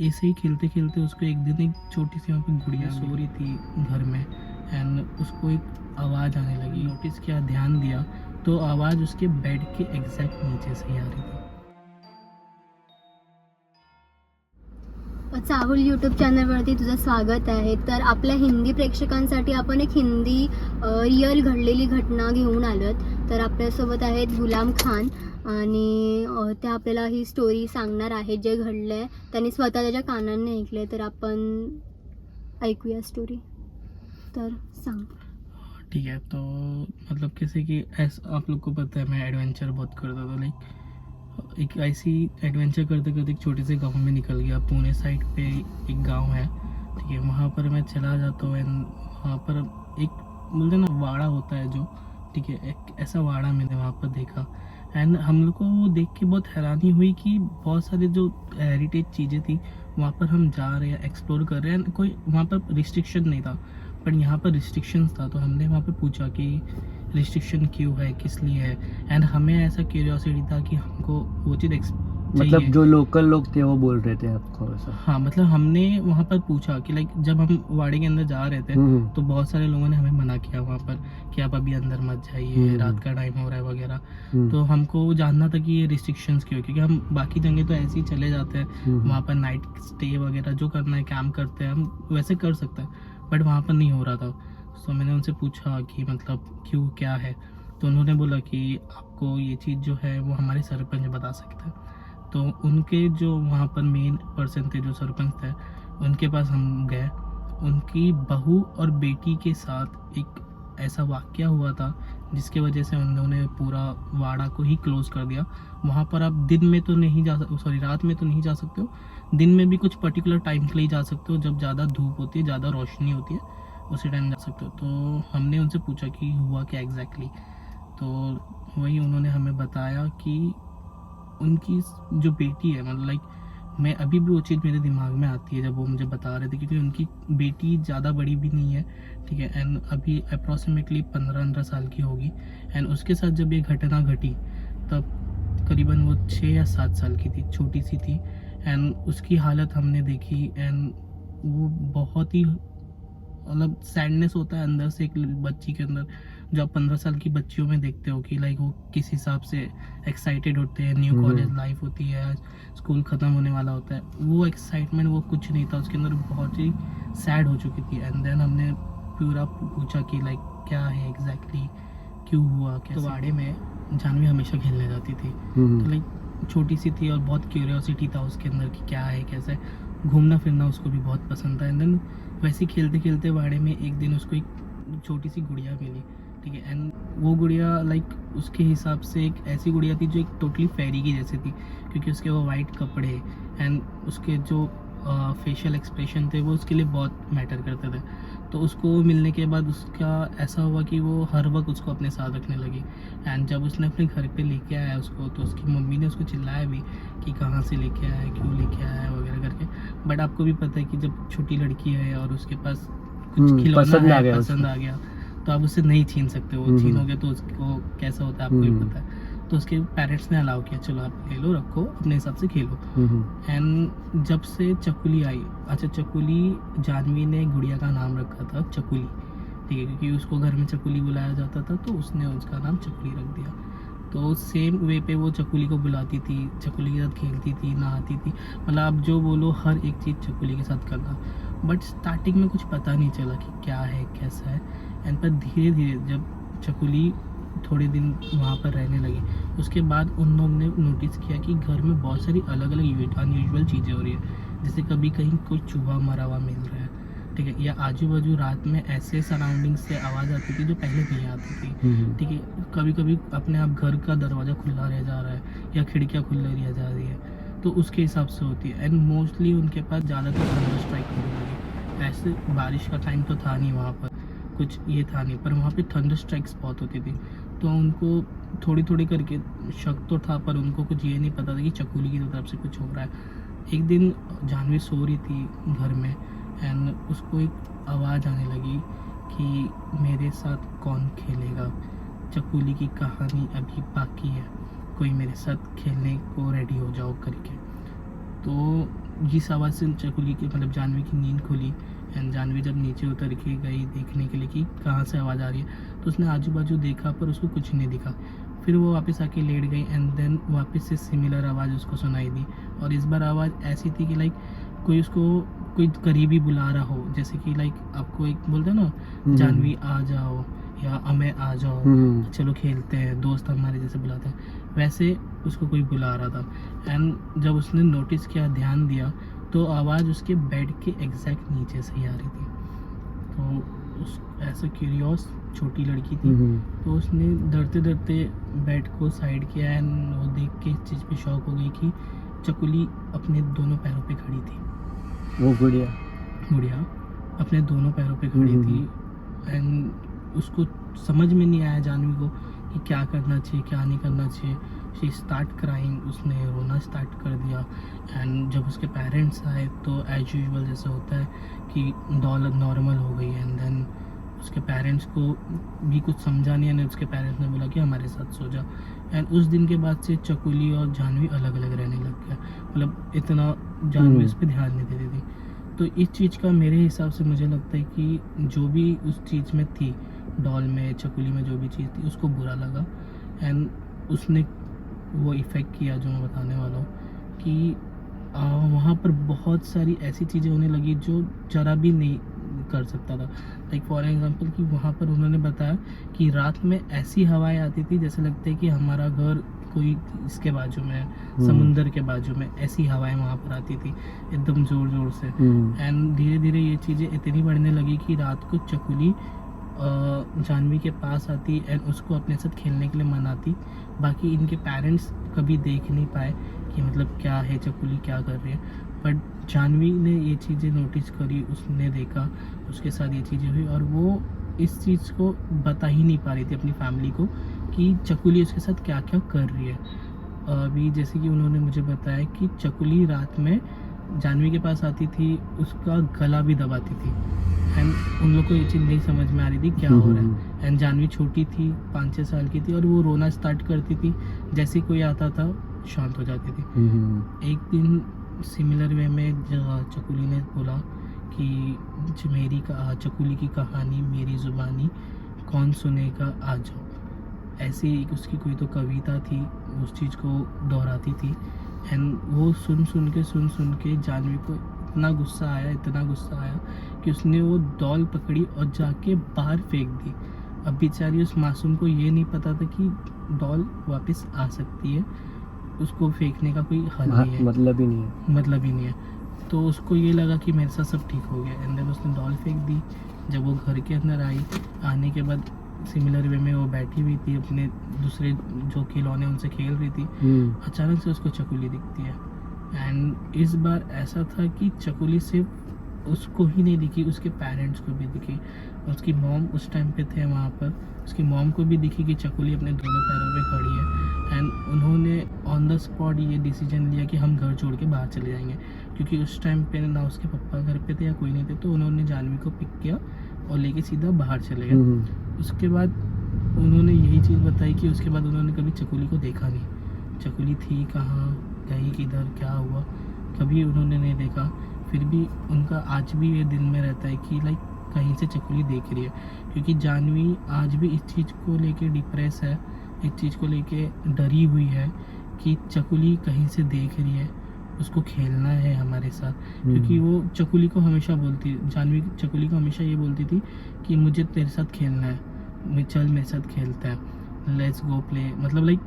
ऐसे ही खेलते खेलते उसको एक दिन एक छोटी सी वहाँ पे गुड़िया सो रही थी घर में, एंड उसको एक आवाज़ आने लगी। नोटिस किया, ध्यान दिया, तो आवाज़ उसके बेड के एग्जैक्ट नीचे से ही आ रही थी। चाहुल यूट्यूब चॅनलवरती तुझं स्वागत आहे. तर आपल्या हिंदी प्रेक्षकांसाठी आपण एक हिंदी रिअल घडलेली घटना घेऊन आलोत. तर आपल्यासोबत आहेत गुलाम खान आणि ते आपल्याला ही स्टोरी सांगणार आहेत. जे घडलं आहे त्यांनी स्वतः त्याच्या कानांनी ऐकले. तर आपण ऐकूया स्टोरी. तर सांग. ठीक है, तो मतलब कैसे कि ऐसा आप लोग को पता है मैं एडवेंचर बहुत करता था। लाइक एक ऐसी एडवेंचर करते करते एक छोटे से गांव में निकल गया। पुणे साइड पे एक गांव है, ठीक है, वहाँ पर मैं चला जाता हूँ। एंड वहाँ पर एक बोलते ना वाड़ा होता है जो, ठीक है, एक ऐसा वाड़ा मैंने वहाँ पर देखा। एंड हम लोग को वो देख के बहुत हैरानी हुई कि बहुत सारे जो हेरिटेज चीज़ें थी वहाँ पर हम जा रहे हैं, एक्सप्लोर कर रहे हैं। कोई वहाँ पर रिस्ट्रिक्शन नहीं था, पर यहाँ पर रिस्ट्रिक्शंस था। तो हमने वहाँ पे पूछा कि रिस्ट्रिक्शन क्यों है, किस लिए है। एंड हमें ऐसा क्यूरियोसिटी था कि हमको वो चीज़ मतलब जो लोकल लोग थे वो बोल रहे थे आपको ऐसा? हाँ, मतलब हमने वहाँ पर पूछा कि लाइक जब हम वाड़े के अंदर जा रहे थे तो बहुत सारे लोगों ने हमें मना किया वहाँ पर कि आप अभी अंदर मत जाइए, रात का टाइम हो रहा है वगैरह। तो हमको जानना था कि ये रिस्ट्रिक्शंस क्यों है, क्योंकि हम बाकी जगह तो ऐसे ही चले जाते हैं, वहाँ पर नाइट स्टे वगैरह जो करना है, कैंप करते हैं, हम वैसे कर सकते हैं, बट वहाँ पर नहीं हो रहा था। तो मैंने उनसे पूछा कि मतलब क्यों, क्या है। तो उन्होंने बोला कि आपको ये चीज़ जो है वो हमारे सरपंच बता सकते हैं। तो उनके जो वहाँ पर मेन पर्सन थे, जो सरपंच थे, उनके पास हम गए। उनकी बहू और बेटी के साथ एक ऐसा वाक़या हुआ था जिसके वजह से उन्होंने पूरा वाड़ा को ही क्लोज़ कर दिया। वहाँ पर आप दिन में तो नहीं जा सकते, सॉरी रात में तो नहीं जा सकते हो, दिन में भी कुछ पर्टिकुलर टाइम के लिए जा सकते हो, जब ज़्यादा धूप होती है, ज़्यादा रोशनी होती है, उसी टाइम जा सकते हो। तो हमने उनसे पूछा कि हुआ क्या एग्जैक्टली। तो वही उन्होंने हमें बताया कि उनकी जो बेटी है, मतलब लाइक मैं अभी भी वो चीज़ मेरे दिमाग में आती है जब वो मुझे बता रहे थे, क्योंकि उनकी बेटी ज़्यादा बड़ी भी नहीं है, ठीक है, एंड अभी अप्रॉक्सीमेटली 15-15 साल की होगी। एंड उसके साथ जब ये घटना घटी तब करीबन वो 6 या 7 साल की थी, छोटी सी थी। एंड उसकी हालत हमने देखी, एंड वो बहुत ही मतलब सैडनेस होता है अंदर से एक बच्ची के अंदर, जो आप 15 साल की बच्चियों में देखते हो कि लाइक वो किस हिसाब से एक्साइटेड होते हैं, न्यू कॉलेज लाइफ होती है, स्कूल ख़त्म होने वाला होता है, वो एक्साइटमेंट वो कुछ नहीं था उसके अंदर, बहुत ही सैड हो चुकी थी। एंड देन हमने पूरा पूछा कि लाइक क्या है एग्जैक्टली, क्यों हुआ, कैसे। तो वाड़े में जानवी हमेशा खेलने जाती थी, तो लाइक छोटी सी थी और बहुत क्यूरियोसिटी था उसके अंदर कि क्या है, कैसे। घूमना फिरना उसको भी बहुत पसंद था। एंड देन वैसे ही खेलते खेलते वाड़े में एक दिन उसको एक छोटी सी गुड़िया मिली, ठीक है। एंड वो गुड़िया लाइक उसके हिसाब से एक ऐसी गुड़िया थी जो एक टोटली फेरी की जैसी थी, क्योंकि उसके वो वाइट कपड़े एंड उसके जो फेशियल एक्सप्रेशन थे वो उसके लिए बहुत मैटर करते थे। तो उसको मिलने के बाद उसका ऐसा हुआ कि वो हर वक्त उसको अपने साथ रखने लगी। एंड जब उसने अपने घर पे लेके आया उसको, तो उसकी मम्मी ने उसको चिल्लाया भी कि कहाँ से लेके आया है, क्यों लेके आया है वगैरह करके। बट आपको भी पता है कि जब छोटी लड़की है और उसके पास कुछ खिलौना पसंद आ गया तो आप उससे नहीं छीन सकते हो, छीनोगे तो उसको कैसा होता है आपको भी पता है। तो उसके पेरेंट्स ने अलाउ किया, चलो आप ले लो, रखो, अपने हिसाब से खेलो। एंड जब से चकुली आई, अच्छा चकुली, जानवी ने गुड़िया का नाम रखा था चकुली, ठीक है, क्योंकि उसको घर में चकुली बुलाया जाता था, तो उसने उसका नाम चकुली रख दिया। तो सेम वे पे वो चकुली को बुलाती थी, चकुली के साथ खेलती थी, नहाती थी, मतलब आप जो बोलो हर एक चीज़ चकुली के साथ करना। बट स्टार्टिंग में कुछ पता नहीं चला कि क्या है, कैसा है। एंड पर धीरे धीरे जब चकुली थोड़े दिन वहाँ पर रहने लगी, उसके बाद उन लोगों ने नोटिस किया कि घर में बहुत सारी अलग अलग अनयूजुअल चीज़ें हो रही है। जैसे कभी कहीं कोई चूहा मरा हुआ मिल रहा है, ठीक है, या आजू बाजू रात में ऐसे सराउंडिंग से आवाज़ आती थी जो पहले नहीं आती थी, ठीक है। कभी कभी अपने आप घर का दरवाज़ा खुला रह जा रहा है या खिड़कियाँ खुली रह जा रही है, तो उसके हिसाब से होती है। एंड मोस्टली उनके पास ज़्यादातर थंडर स्ट्राइक होने लगी। ऐसे बारिश का टाइम तो था नहीं वहाँ पर, कुछ ये था नहीं, पर वहाँ पे थंडर स्ट्राइक्स बहुत होती थी। तो उनको थोड़ी थोड़ी करके शक तो था, पर उनको कुछ ये नहीं पता था कि चकुली की तरफ से कुछ हो रहा है। एक दिन जानवी सो रही थी घर में, एंड उसको एक आवाज़ आने लगी कि मेरे साथ कौन खेलेगा, चकुली की कहानी अभी बाकी है, कोई मेरे साथ खेलने को रेडी हो जाओ करके। तो इस आवाज़ से चकुली की मतलब जानवी की नींद खुली। एंड जानवी जब नीचे उतर के गई देखने के लिए कि कहाँ से आवाज़ आ रही है, तो उसने आजू बाजू देखा पर उसको कुछ नहीं दिखा। फिर वो वापस आके लेट गई एंड देन वापस से सिमिलर आवाज़ उसको सुनाई दी। और इस बार आवाज़ ऐसी थी कि लाइक कोई उसको कोई करीबी बुला रहा हो, जैसे कि लाइक आपको एक बोलते हैं ना जानवी आ जाओ या अमे आ जाओ, चलो खेलते हैं, दोस्त हमारे जैसे बुलाते हैं, वैसे उसको कोई बुला रहा था। एंड जब उसने नोटिस किया, ध्यान दिया, तो आवाज़ उसके बेड के एग्जैक्ट नीचे से ही आ रही थी। तो उस ऐसे क्यूरियस छोटी लड़की थी, तो उसने डरते डरते बेड को साइड किया एंड वो देख के इस चीज़ पे शॉक हो गई कि चकुली अपने दोनों पैरों पे खड़ी थी। वो गुड़िया अपने दोनों पैरों पे खड़ी थी। एंड उसको समझ में नहीं आया जानवी को कि क्या करना चाहिए क्या नहीं करना चाहिए। शी स्टार्ट क्राइंग, उसने रोना स्टार्ट कर दिया। एंड जब उसके पेरेंट्स आए तो एज यूजुअल जैसा होता है कि डॉल नॉर्मल हो गई। एंड देन उसके पेरेंट्स को भी कुछ समझा नहीं, एंड उसके पेरेंट्स ने बोला कि हमारे साथ सो जा। एंड उस दिन के बाद से चकुली और जानवी अलग अलग रहने लग गया, मतलब इतना जानवी उस पर ध्यान नहीं देती थी। तो इस चीज़ का मेरे हिसाब से मुझे लगता है कि जो भी उस चीज़ में थी, डॉल में चकुली में जो भी चीज़ थी, उसको बुरा लगा। एंड उसने वो इफ़ेक्ट किया जो मैं बताने वाला हूँ कि वहाँ पर बहुत सारी ऐसी चीज़ें होने लगी जो जरा भी नहीं कर सकता था। लाइक फॉर एग्जांपल कि वहाँ पर उन्होंने बताया कि रात में ऐसी हवाएं आती थी जैसे लगता है कि हमारा घर कोई इसके बाजू में है, समुंदर के बाजू में, ऐसी हवाएं वहाँ पर आती थी एकदम ज़ोर ज़ोर से। एंड धीरे धीरे ये चीज़ें इतनी बढ़ने लगी कि रात को चकुली जानवी के पास आती एंड उसको अपने साथ खेलने के लिए मनाती। बाकी इनके पेरेंट्स कभी देख नहीं पाए कि मतलब क्या है, चकुली क्या कर रही है। बट जानवी ने ये चीज़ें नोटिस करी, उसने देखा, उसके साथ ये चीज़ें हुई और वो इस चीज़ को बता ही नहीं पा रही थी अपनी फैमिली को कि चकुली उसके साथ क्या क्या कर रही है। अभी जैसे कि उन्होंने मुझे बताया कि चकुली रात में जानवी के पास आती थी, उसका गला भी दबाती थी। एंड उन लोग को ये चीज़ नहीं समझ में आ रही थी क्या हो रहा है। एंड जानवी छोटी थी, 5-6 साल की थी, और वो रोना स्टार्ट करती थी, जैसे कोई आता था शांत हो जाती थी। एक दिन सिमिलर वे में चकुली ने बोला कि चकुली की कहानी मेरी ज़ुबानी, कौन सुनेगा आ जाओ। ऐसी एक उसकी कोई तो कविता थी, उस चीज़ को दोहराती थी। एंड वो सुन सुन के जानवी को इतना गुस्सा आया कि उसने वो डॉल पकड़ी और जाके बाहर फेंक दी। अब बेचारी उस मासूम को ये नहीं पता था कि डॉल वापस आ सकती है, उसको फेंकने का कोई हल नहीं है, मतलब ही नहीं है। तो उसको ये लगा कि मेरे साथ सब ठीक हो गया। एंड देन उसने डॉल फेंक दी। जब वो घर के अंदर आई, आने के बाद सिमिलर वे में वो बैठी हुई थी, अपने दूसरे जो खिलौने उनसे खेल रही थी। अचानक से उसको चकुली दिखती है। एंड इस बार ऐसा था कि चकुली सिर्फ उसको ही नहीं दिखी, उसके पेरेंट्स को भी दिखी। उसकी मॉम उस टाइम पे थे वहाँ पर, उसकी मॉम को भी दिखी कि चकुली अपने दोनों पैरों पे खड़ी है। एंड उन्होंने ऑन द स्पॉट ये डिसीजन लिया कि हम घर छोड़ के बाहर चले जाएंगे, क्योंकि उस टाइम पे ना उसके पापा घर पे थे या कोई नहीं थे। तो उन्होंने जानवी को पिक किया और लेके सीधा बाहर चले गए। उसके बाद उन्होंने यही चीज़ बताई कि उसके बाद उन्होंने कभी चकुली को देखा नहीं। चकुली थी कहाँ, गई किधर, क्या हुआ, कभी उन्होंने नहीं देखा। फिर भी उनका आज भी ये दिल में रहता है कि लाइक कहीं से चकुली देख रही है, क्योंकि जानवी आज भी इस चीज़ को लेके डिप्रेस है, इस चीज़ को लेके डरी हुई है कि चकुली कहीं से देख रही है, उसको खेलना है हमारे साथ। क्योंकि वो चकुली को हमेशा बोलती, जानवी चकुली को हमेशा ये बोलती थी कि मुझे तेरे साथ खेलना है, चल मेरे साथ खेलता है, लेट्स गो प्ले। मतलब लाइक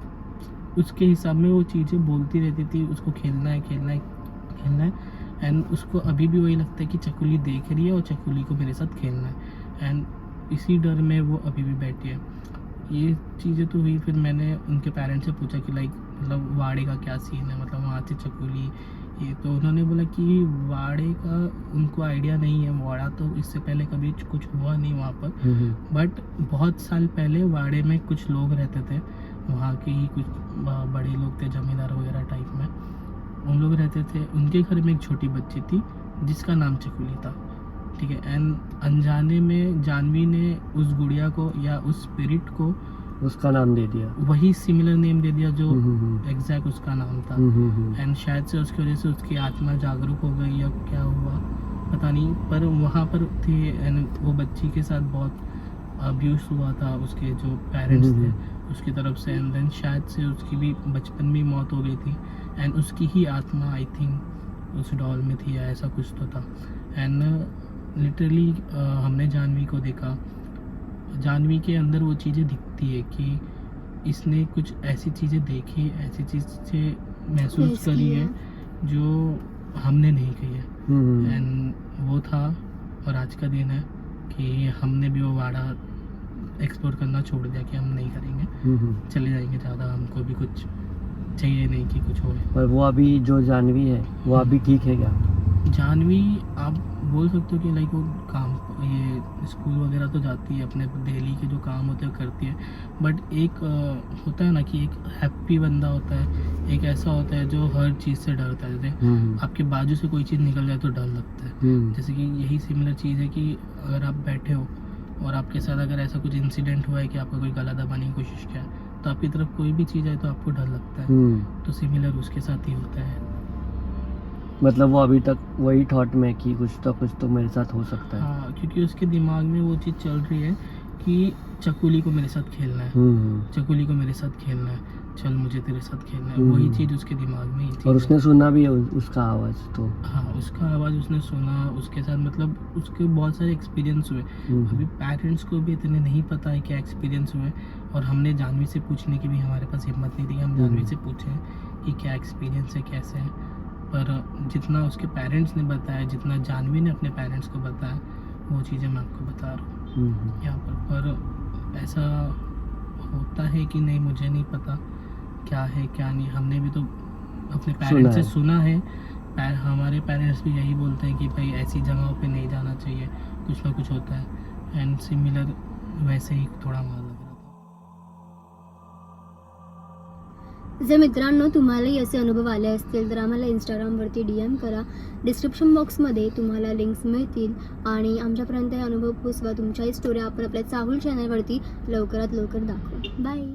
उसके हिसाब में वो चीज़ें बोलती रहती थी, उसको खेलना है। एंड उसको अभी भी वही लगता है कि चकुली देख रही है और चकुली को मेरे साथ खेलना है। एंड इसी डर में वो अभी भी बैठी है। ये चीज़ें तो हुई। फिर मैंने उनके पेरेंट्स से पूछा कि लाइक मतलब वाड़े का क्या सीन है, मतलब वहाँ से चकुली ये। तो उन्होंने बोला कि वाड़े का उनको आइडिया नहीं है, वाड़ा तो इससे पहले कभी कुछ हुआ नहीं वहाँ पर। बट बहुत साल पहले वाड़े में कुछ लोग रहते थे, वहाँ के ही कुछ बड़े लोग थे, जमींदार वगैरह टाइप में, उन लोग रहते थे। उनके घर में एक छोटी बच्ची थी जिसका नाम चकुली था, ठीक है। एंड अनजाने में जानवी ने उस गुड़िया को या उस स्पिरिट को उसका नाम दे दिया। वही सिमिलर नेम दे दिया जो हम्म। एग्जैक्ट उसका नाम था। हम्म। एंड शायद से उसकी वजह से उसकी आत्मा जागरूक हो गई या क्या हुआ पता नहीं, पर वहाँ पर थे एंड वो बच्ची के साथ बहुत अब्यूज हुआ था, उसके जो पेरेंट्स थे उसकी तरफ से। एंड देन शायद से उसकी भी बचपन में मौत हो गई थी एंड उसकी ही आत्मा आई थिंक उस डॉल में थी या ऐसा कुछ तो था। एंड लिटरली हमने जानवी को देखा, जानवी के अंदर वो चीज़ें दिखती है कि इसने कुछ ऐसी चीज़ें देखी, ऐसी चीज़ें महसूस Face करी की है जो हमने नहीं की है। एंड वो था और आज का दिन है कि हमने भी वो वाड़ा एक्सप्लोर करना छोड़ दिया कि हम नहीं करेंगे, चले जाएंगे, ज़्यादा हमको भी कुछ चाहिए नहीं कि कुछ होए। पर वो अभी जो जानवी है वो अभी ठीक है क्या? जानवी आप बोल सकते हो कि लाइक वो काम ये स्कूल वगैरह तो जाती है, अपने डेली के जो काम होते हैं करती है, बट एक होता है ना कि एक हैप्पी बंदा होता है, एक ऐसा होता है जो हर चीज़ से डरता है। जैसे आपके बाजू से कोई चीज़ निकल जाए तो डर लगता है, जैसे कि यही सिमिलर चीज़ है कि अगर आप बैठे हो और आपके साथ अगर ऐसा कुछ इंसिडेंट हुआ है कि आपका कोई गला दबाने की कोशिश किया तो आपकी तरफ कोई भी चीज़ आए तो आपको डर लगता है। तो सिमिलर उसके साथ ही होता है। मतलब वो अभी तक वही थॉट में कि कुछ तो मेरे साथ हो सकता है। हाँ, क्योंकि उसके दिमाग में वो चीज़ चल रही है कि चकुली को मेरे साथ खेलना है, चकुली को मेरे साथ खेलना है, चल मुझे तेरे साथ खेलना है, वही चीज़ उसके दिमाग में ही थी। और उसने सुना भी है उसका आवाज़ तो। हाँ, उसका आवाज़ उसने सुना, उसके साथ मतलब उसके बहुत सारे एक्सपीरियंस हुए। अभी पेरेंट्स को भी इतने नहीं पता है क्या एक्सपीरियंस हुए, और हमने जानवी से पूछने की भी हमारे पास हिम्मत नहीं थी कि हम जानवी से पूछें कि क्या एक्सपीरियंस है, कैसे है। पर जितना उसके पेरेंट्स ने बताया, जितना जानवी ने अपने पेरेंट्स को बताया, वो चीज़ें मैं आपको बता रहा हूँ यहाँ पर ऐसा होता है कि नहीं मुझे नहीं पता क्या है क्या नहीं। हमने भी तो अपने पेरेंट्स से सुना है, हमारे पेरेंट्स भी यही बोलते हैं कि भाई ऐसी जगहों पे नहीं जाना चाहिए, कुछ ना कुछ होता है। एंड सिमिलर वैसे ही थोड़ा वहाँ लग रहा था। जर मित्रांनो तुम्हालाही असे अनुभव आले असतील तर आम्हाला इंस्टाग्रामवरती DM करा, डिस्क्रिप्शन बॉक्समध्ये तुम्हाला लिंक्स मिळतील आणि आमच्यापर्यंत हे अनुभव पोचवा. तुमच्याही स्टोरी आपण आपल्या चाहूल चॅनलवरती लवकरात लवकर दाखवू. बाय.